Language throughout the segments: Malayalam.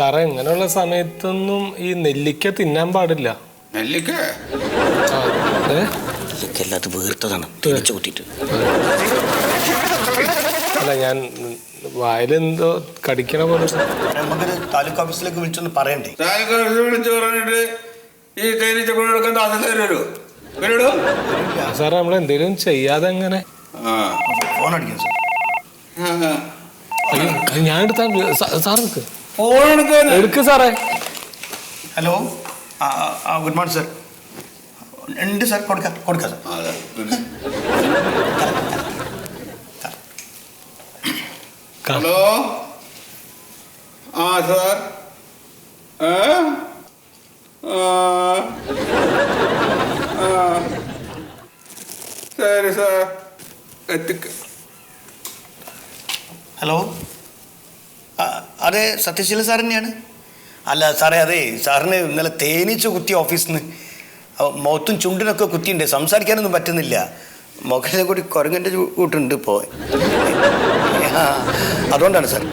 സാറേ ഇങ്ങനെയുള്ള സമയത്തൊന്നും ഈ നെല്ലിക്ക തിന്നാൻ പാടില്ല. നെല്ലിക്ക അത് വീർത്തതാണ് തേനീച്ച കുത്തിയിട്ട്. അല്ല ഞാൻ വായിലെന്തോ കടിക്കണ പോലെ. നമുക്കൊരു താലൂക്ക് ഓഫീസിലേക്ക് വിളിച്ചൊന്ന് പറയണ്ടേ? താലൂക്ക് ഓഫീസിൽ വിളിച്ചു പറഞ്ഞിട്ട് ഈ തേനീച്ച കൊടുക്കാൻ തരുമല്ലോ. സാറേ നമ്മളെന്തേലും ചെയ്യാതെ എങ്ങനെ? ഫോൺ അടിക്കാം സാർ. ഞാൻ എടുത്താ സാർ എടുക്ക് സാറേ. Hello good morning sir. ഉണ്ട് സാർ, കൊടുക്കാം സാർ. Hello sir. ശരി സാർ എത്തിക്ക. ഹലോ അതെ സത്യശീല സാർ തന്നെയാണ്. അല്ല സാറേ, അതെ സാറിന് ഇന്നലെ തേനീച്ച കുത്തി ഓഫീസിൽ നിന്ന്. മുഖത്തും ചുണ്ടിനൊക്കെ കുത്തിയുണ്ട്, സംസാരിക്കാനൊന്നും പറ്റുന്നില്ല. മുഖത്തെ കൂടി കുരങ്ങൻ്റെ കൂട്ടുണ്ട് ഇപ്പോൾ. അതുകൊണ്ടാണ് സാർ.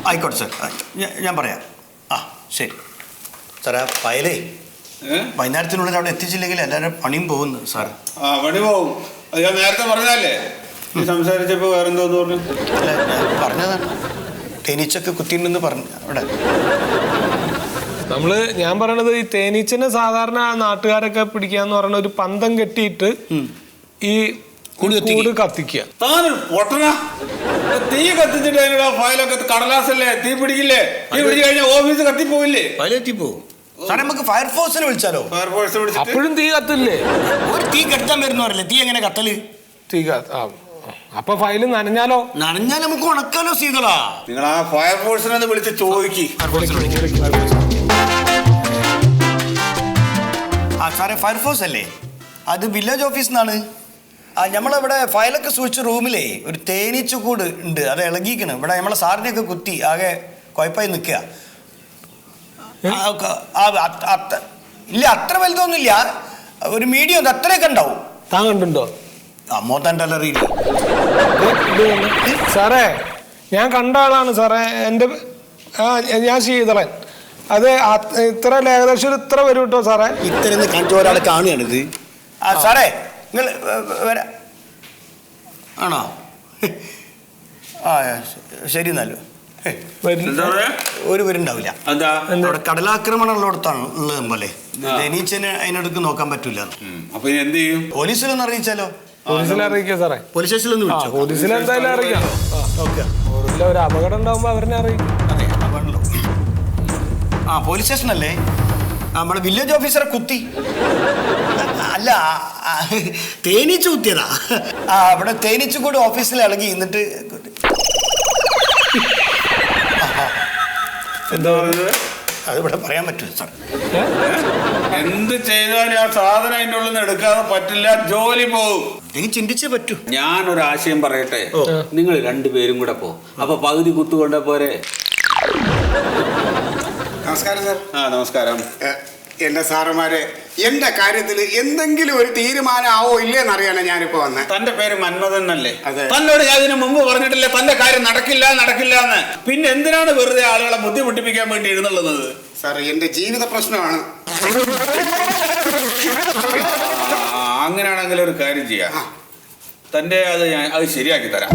ആയിക്കോട്ടെ സാർ, ഞാൻ പറയാം. ശരി സാർ. ആ ഫയലേ വൈകുന്നേരത്തിനുള്ളിൽ അവിടെ എത്തിച്ചില്ലെങ്കിൽ എല്ലാവരും പണിയും പോകുന്നു സാർ. പണി പോകും. അത് ഞാൻ നേരത്തെ പറഞ്ഞതല്ലേ. സംസാരിച്ചപ്പോൾ വേറെ എന്തോന്ന് പറഞ്ഞു? അല്ല ഞാൻ പറഞ്ഞതാണ്, തേനീച്ചൊക്കെ കുത്തിയിട്ടുണ്ടെന്ന് പറഞ്ഞു അവിടെ. ഞാൻ പറയണത് ഈ തേനീച്ചനെ സാധാരണ നാട്ടുകാരൊക്കെ പിടിക്കാന്ന് പറഞ്ഞ ഒരു പന്തം കെട്ടിയിട്ട് ഈ കൂട് കത്തിക്കുക. തീ കത്തിച്ചിട്ട് അതിനുള്ള ഫയലൊക്കെ കടലാസല്ലേ, തീ പിടിക്കില്ലേ? തീ പിടിച്ചു കഴിഞ്ഞാൽ ഓഫീസ് കത്തിപ്പോവില്ലേ? ഫയൽ കത്തിപ്പോവും. സാറേ നമുക്ക് ഫയർഫോഴ്സിനെ വിളിച്ചാലോ? ഫയർഫോഴ്സിനെ വിളിച്ചിട്ട് അപ്പോഴും തീ കത്തില്ലേ? ഒരു തീ കെടുത്താൻ വരുന്നവരല്ലേ, തീ എങ്ങനെ കത്തല്? അപ്പൊ ഫയല് നനഞ്ഞാലോ? നനഞ്ഞാൽ നമുക്ക് ഉണക്കാലോ സീതളാ. നിങ്ങൾ ആ ഫയർഫോഴ്സിനെ വിളിച്ച് ചോദിക്ക്. സാറേ ഫയർഫോഴ്സ് അല്ലേ? അത് വില്ലേജ് ഓഫീസിൽ നിന്നാണ്. നമ്മളിവിടെ ഫയലൊക്കെ സൂക്ഷിച്ച റൂമിലേ ഒരു തേനീച്ച കൂട് ഉണ്ട്, അത് ഇളകിക്കണം. ഇവിടെ നമ്മളെ സാറിനെയൊക്കെ കുത്തി ആകെ കുഴപ്പമായി നിൽക്കുക. ഇല്ല അത്ര വലുതൊന്നുമില്ല, ഒരു മീഡിയം ഉണ്ട്, അത്രയൊക്കെ ഉണ്ടാവും. താൻ കണ്ടുണ്ടോ? അമ്മോത്താൻ്റെ അറിയില്ല സാറേ. ഞാൻ കണ്ട ആളാണ് സാറേ. ഞാൻ ശീതളൻ. അത് ഇത്ര ഏകദേശം ഇത്ര വരും കേട്ടോ സാറേ. ഇത്ര കാണിച്ച ഒരാളെ കാണുകയാണിത്. സാറേ നിങ്ങൾ വരാ ആണോ? ശരി എന്നാലും ഒരു പേരുണ്ടാവില്ല. അവിടെ കടലാക്രമണം ഉള്ളിടത്താണ് ഉള്ളത് പോലെ. തേനീച്ചനെ അതിനടുക്ക് നോക്കാൻ പറ്റൂല. അപ്പൊ എന്ത് ചെയ്യും? പോലീസിലൊന്ന് അറിയിച്ചാലോ? പോലീസിൽ അറിയിക്കാം സാറേ. പോലീസ് സ്റ്റേഷനിലൊന്ന് വിളിച്ചോ? പോലീസിൽ എന്തായാലും അറിയിക്കാം. ഒരു അപകടം ഉണ്ടാവുമ്പോ അവരെ അറിയിക്കും. പോലീസ് സ്റ്റേഷനല്ലേ? നമ്മുടെ വില്ലേജ് ഓഫീസറെ കുത്തി. അല്ല തേനീച്ച കുത്തിയതാ. അവിടെ തേനീച്ച കൂടി ഓഫീസിൽ ഇളകി എന്നിട്ട് എന്താ പറയുന്നത്? അതിവിടെ പറയാൻ പറ്റൂ സാർ. എന്ത് ചെയ്താലും ആ സാധനം അതിൻ്റെ ഉള്ളിൽ നിന്ന് എടുക്കാതെ പറ്റില്ല, ജോലി പോകും. എനിക്ക് ചിന്തിച്ചേ പറ്റൂ. ഞാനൊരാശയം പറയട്ടെ. നിങ്ങൾ രണ്ടുപേരും കൂടെ പോ, അപ്പൊ പകുതി കുത്തുകൊണ്ടേ പോരെ. നമസ്കാരം സാർ. നമസ്കാരം. എന്റെ സാറുമാരെ, എന്റെ കാര്യത്തിൽ എന്തെങ്കിലും ഒരു തീരുമാനം ആവോ ഇല്ലേന്ന് അറിയാനാ ഞാനിപ്പോ വന്നത്. തന്റെ പേര് മന്മഥൻ അല്ലേ? അതെ. തന്നോട് ഞാൻ ഇതിനു മുമ്പ് പറഞ്ഞിട്ടില്ലേ തന്റെ കാര്യം നടക്കില്ല എന്ന്? പിന്നെ എന്തിനാണ് വെറുതെ ആളുകളെ ബുദ്ധിമുട്ടിപ്പിക്കാൻ വേണ്ടി എഴുന്നള്ളുന്നത്? സാർ എന്റെ ജീവിത പ്രശ്നമാണ്. അങ്ങനെയാണെങ്കിൽ ഒരു കാര്യം ചെയ്യാം, തന്റെ അത് ശരിയാക്കി തരാം.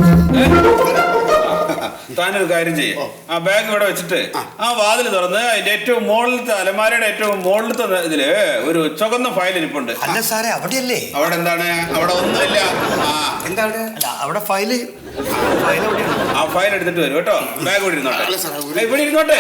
താനൊരു കാര്യം ചെയ്യും, ആ ബാഗ് ഇവിടെ വെച്ചിട്ട് ആ വാതിൽ തുറന്ന് അതിന്റെ ഏറ്റവും മുകളിലത്തെ അലമാരയുടെ ഏറ്റവും മുകളിലത്തെ ഇതില് ഒരു ചുവന്ന ഫയൽ ഇരിപ്പുണ്ട്. അല്ല സാറേ അവിടെയല്ലേ? അവിടെ എന്താണ്? അവിടെ ഒന്നുമില്ല. എന്താണ്? അല്ല അവിടെ ഫയല് ആ ഫയൽ എടുത്തിട്ട് വരും കേട്ടോ. ബാഗ് ഇവിടെ ഇരുന്നോട്ടെ, ഇവിടെ ഇരുന്നോട്ടെ.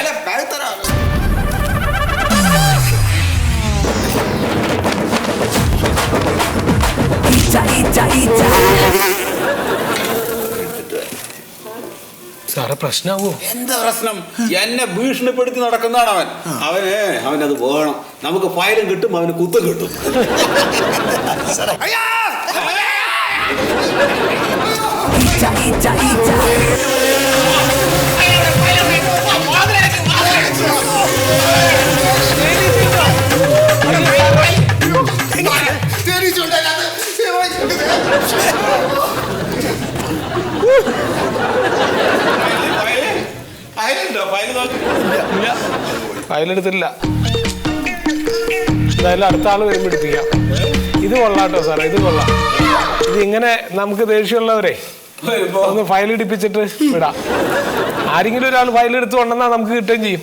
സാറേ പ്രശ്നമാവോ? എന്താ പ്രശ്നം? എന്നെ ഭീഷണിപ്പെടുത്തി നടക്കുന്നതാണ് അവനത് വേണം. നമുക്ക് ഫയലും കിട്ടും, അവന് കുത്തും കിട്ടും. ഫയലെടുത്തില്ല. എന്തായാലും അടുത്ത ആള് വരുമ്പോൾ എടുപ്പിക്കാം. ഇത് കൊള്ളാട്ടോ സാറേ, ഇത് കൊള്ളാം. ഇതിങ്ങനെ നമുക്ക് ദേഷ്യമുള്ളവരെ ഒന്ന് ഫയൽ ഇടിപ്പിച്ചിട്ട് വിടാം. ആരെങ്കിലും ഒരാൾ ഫയൽ എടുത്ത് കൊണ്ടുവന്നാൽ നമുക്ക് കിട്ടുകയും ചെയ്യും.